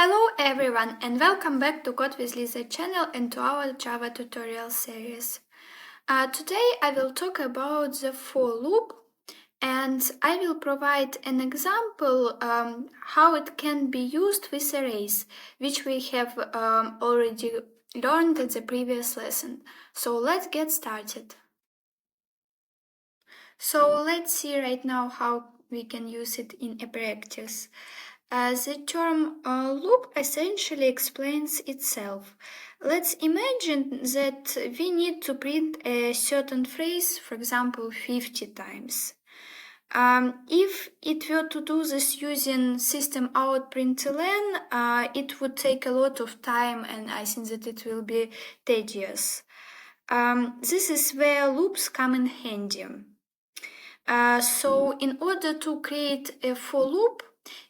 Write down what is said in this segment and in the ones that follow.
Hello everyone and welcome back to Code with Lisa channel and to our Java tutorial series. Today I will talk about the for loop and I will provide an example how it can be used with arrays, which we have already learned in the previous lesson. So let's get started. So let's see right now how we can use it in a practice. The term loop essentially explains itself. Let's imagine that we need to print a certain phrase, for example, 50 times. If it were to do this using system out println, it would take a lot of time and I think that it will be tedious. This is where loops come in handy. So in order to create a for loop,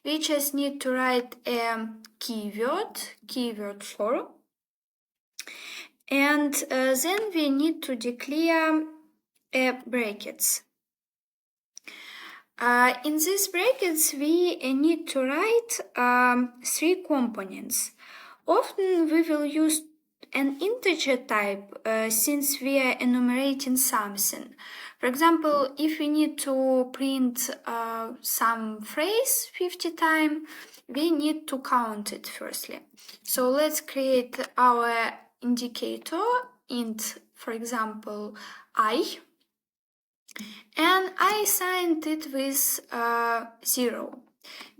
we just need to write a keyword for, and then we need to declare brackets. In these brackets, we need to write three components. Often we will use an integer type since we are enumerating something. For example, if we need to print some phrase 50 times, we need to count it firstly. So let's create our indicator int, for example, I, and I assigned it with 0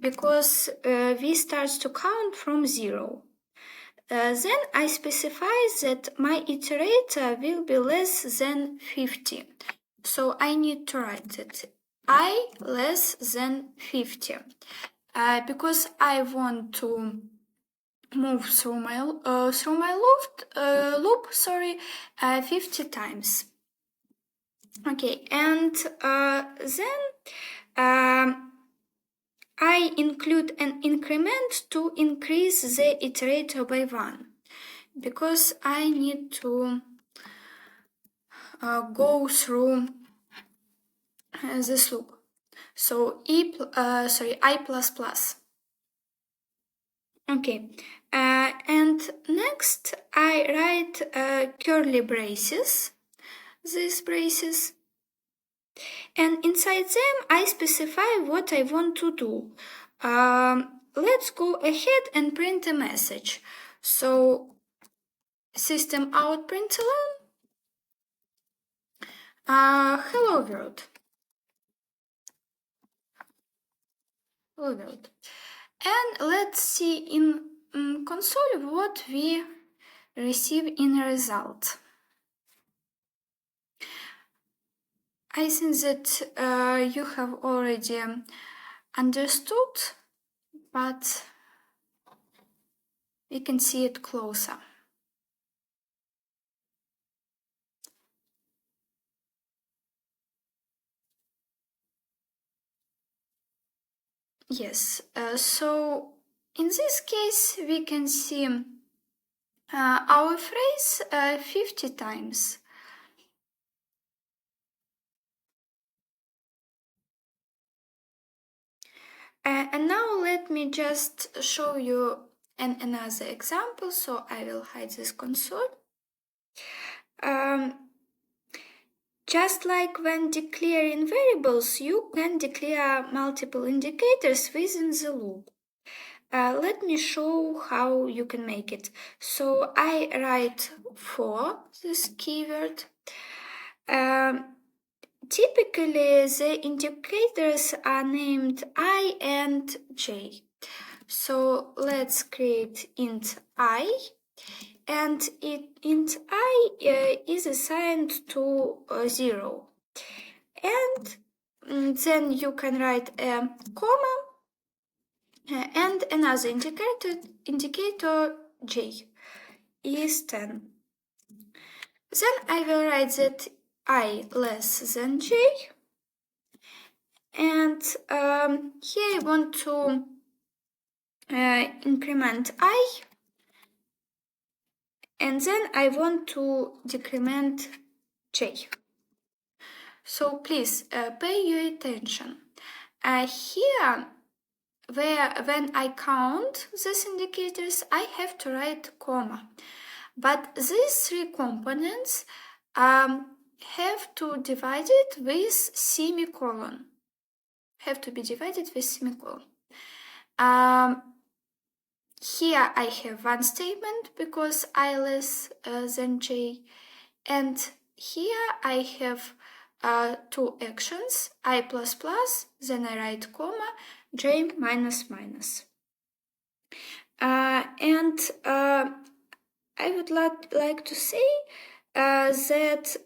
because we start to count from 0. Then I specify that my iterator will be less than 50. So I need to write it I less than 50 because I want to move through my loop 50 times. Okay, and then I include an increment to increase the iterator by 1 because I need to go through this loop. So I++. Okay, and next I write curly braces, these braces, and inside them I specify what I want to do. Let's go ahead and print a message. So system out println hello world. Hello world. And let's see in console what we receive in result. I think that you have already understood, but we can see it closer. Yes, so in this case we can see our phrase 50 times. And now let me just show you another example. So I will hide this console. Just like when declaring variables, you can declare multiple indicators within the loop. Let me show how you can make it. So I write for this keyword. Typically, the indicators are named I and j. So let's create int I, and int I is assigned to 0. And then you can write a comma and another indicator j is 10. Then I will write that I less than j, and here I want to increment I, and then I want to decrement j. So please pay your attention. Here where when I count these indicators, I have to write comma. But these three components have to divide it with semicolon. Have to be divided with semicolon. Here I have one statement because I less than j, and here I have two actions, I plus plus, then I write comma, j minus minus. And I would like to say that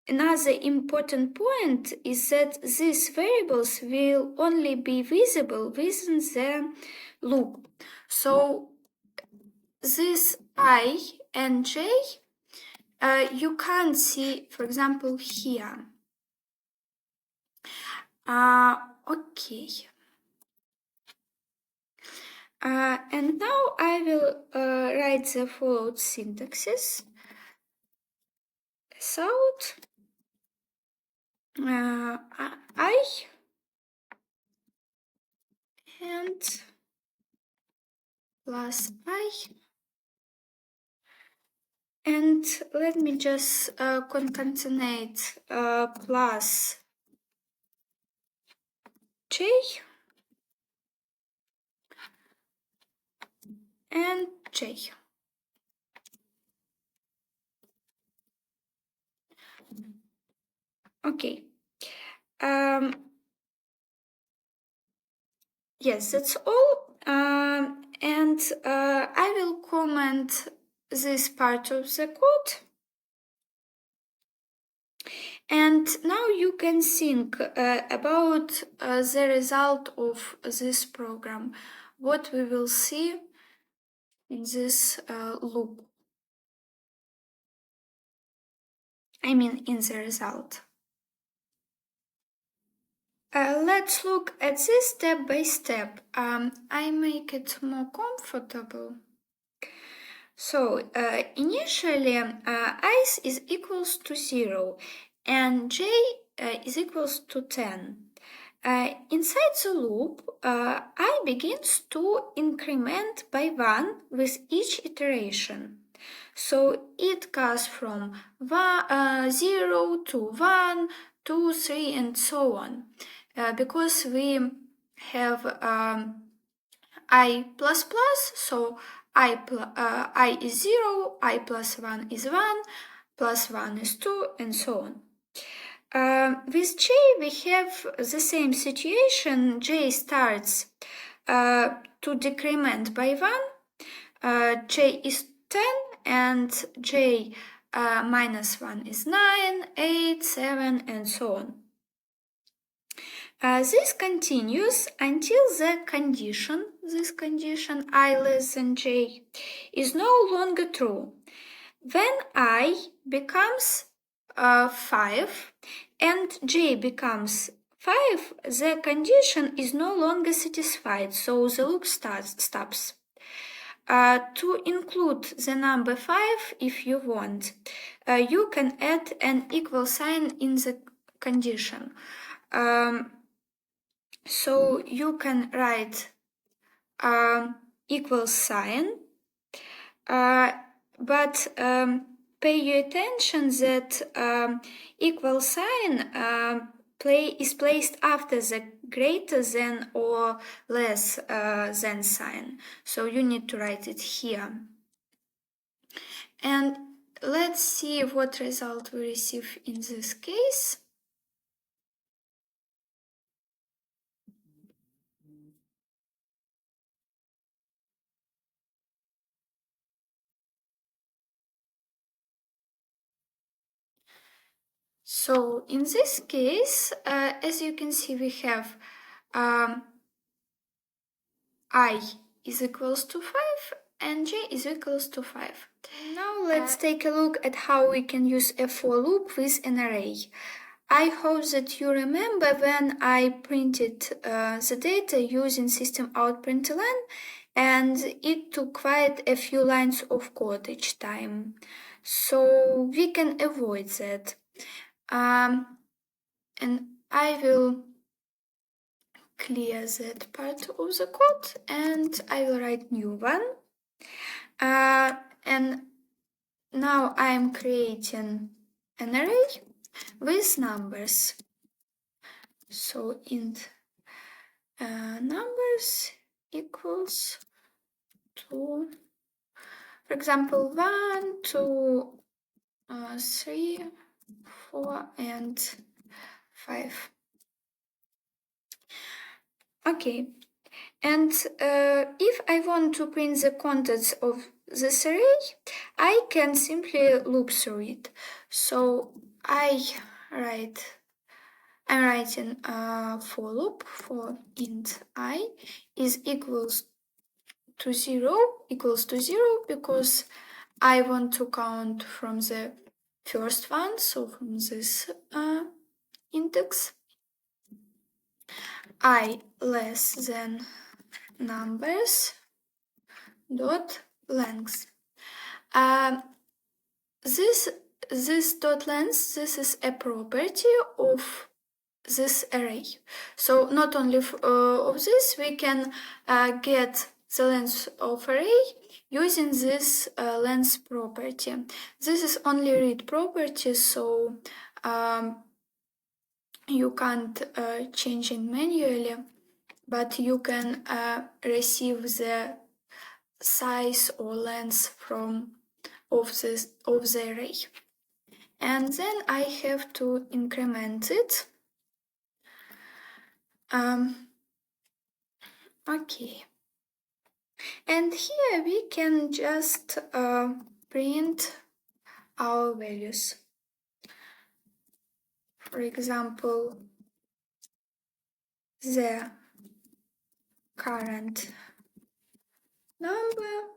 another important point is that these variables will only be visible within the loop. So this I and j you can't see, for example, here. Okay. And now I will write the followed syntaxes. Out I and plus I, and let me just concatenate plus j and j. Okay. Yes, that's all. And I will comment this part of the code. And now you can think about the result of this program, what we will see in this loop. I mean, in the result. Let's look at this step by step. I make it more comfortable. So initially ice is equals to 0 and j is equals to 10. Inside the loop, I begins to increment by 1 with each iteration. So it goes from 0 to 1, 2, 3, and so on. Because we have I plus plus, so I is 0, I plus 1 is 1, plus 1 is 2, and so on. With j, we have the same situation. J starts to decrement by 1. J is 10, and j minus 1 is 9, 8, 7, and so on. This continues until the condition, this condition I less than j, is no longer true. When I becomes 5 and j becomes 5, the condition is no longer satisfied, so the loop stops. To include the number 5, if you want, you can add an equal sign in the condition. So you can write equal sign, but pay your attention that equal sign is placed after the greater than or less than sign. So you need to write it here. And let's see what result we receive in this case. So in this case, as you can see, we have I is equals to 5 and j is equals to 5. Now let's take a look at how we can use a for loop with an array. I hope that you remember when I printed the data using system out println, and it took quite a few lines of code each time. So we can avoid that. And I will clear that part of the code and I will write new one. And now I'm creating an array with numbers. So int numbers equals to, for example, 1, 2, 3, 4, and 5. Okay, and if I want to print the contents of this array, I can simply loop through it. So I'm writing a for loop for int I is equals to 0 because I want to count from the first one, so from this index. I less than numbers dot length. This dot length, this is a property of this array. So not only of this, we can get the length of array using this length property. This is only read property, so you can't change it manually, but you can receive the size or length of the array. And then I have to increment it. Okay. And here we can just print our values. For example, the current number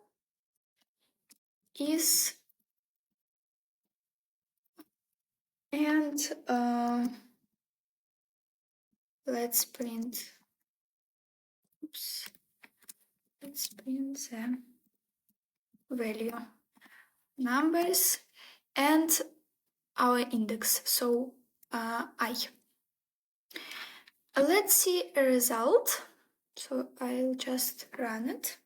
is, and let's print the value numbers and our index, so I. Let's see a result. So I'll just run it.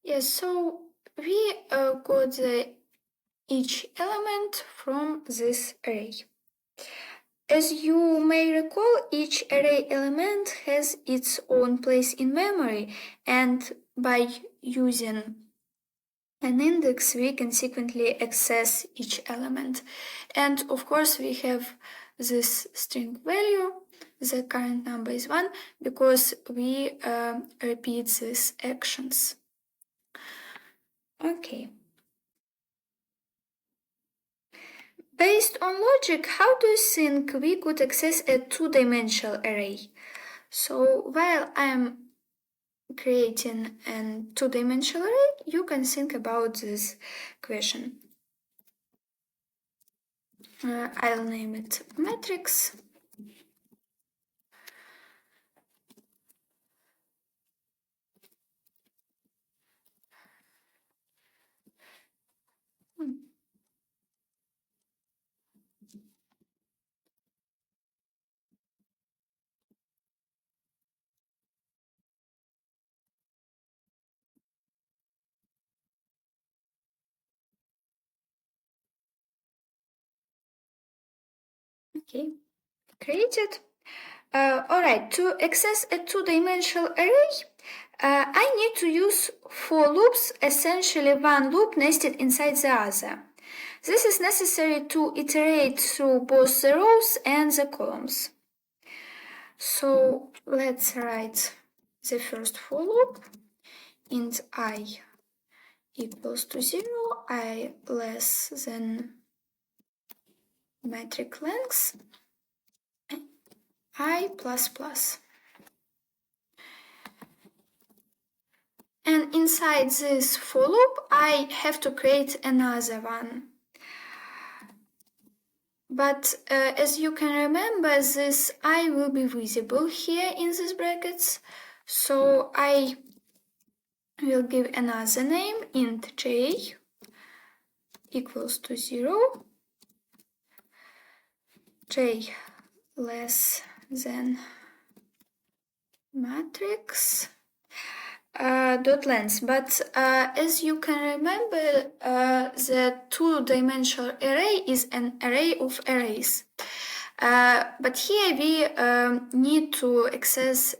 Yes, so we got each element from this array. As you may recall, each array element has its own place in memory, and by using an index, we consequently access each element. And of course, we have this string value. The current number is 1 because we repeat these actions. Okay. Based on logic, how do you think we could access a two-dimensional array? So while I'm creating a two-dimensional array, you can think about this question. I'll name it matrix. Okay, created. Alright, to access a two-dimensional array, I need to use for loops, essentially one loop nested inside the other. This is necessary to iterate through both the rows and the columns. So let's write the first for loop. Int I equals to 0, I less than metric length, I plus plus. And inside this for loop, I have to create another one. But as you can remember, this I will be visible here in these brackets. So I will give another name, int j equals to 0, j less than matrix dot length. But as you can remember, the two-dimensional array is an array of arrays. But here we need to access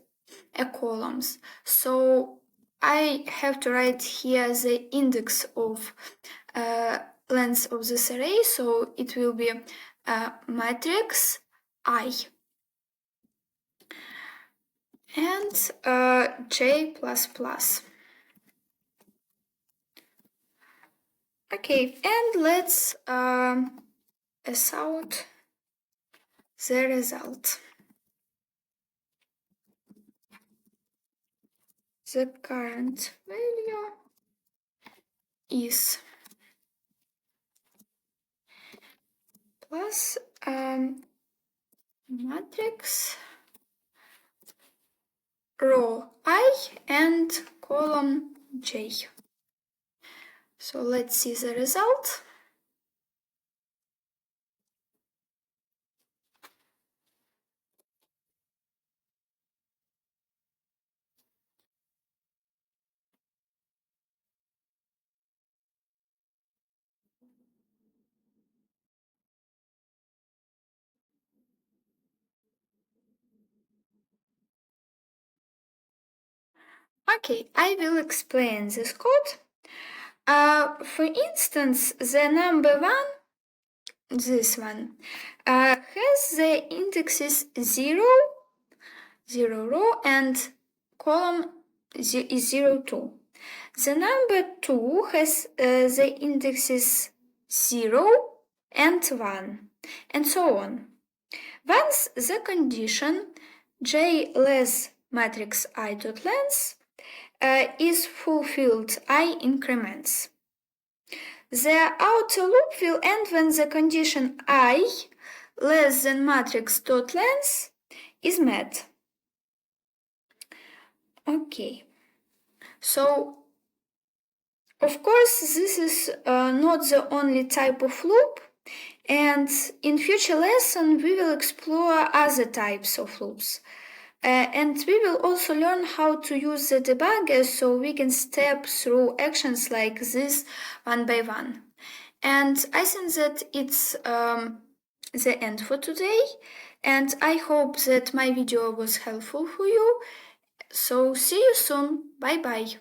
a columns. So I have to write here the index of length of this array. So it will be matrix I and j plus plus. Okay, and let's out the result. The current value is plus matrix row I and column j. So let's see the result. Okay, I will explain this code. For instance, the number 1, this one, has the indexes 0, 0 row, and column is 0, 2. The number 2 has the indexes 0 and 1, and so on. Once the condition j less matrix I dot length is fulfilled, I increments. The outer loop will end when the condition I less than matrix dot length is met. Okay, so of course this is not the only type of loop, and in future lesson we will explore other types of loops. And we will also learn how to use the debugger so we can step through actions like this one by one. And I think that it's the end for today. And I hope that my video was helpful for you. So see you soon. Bye bye.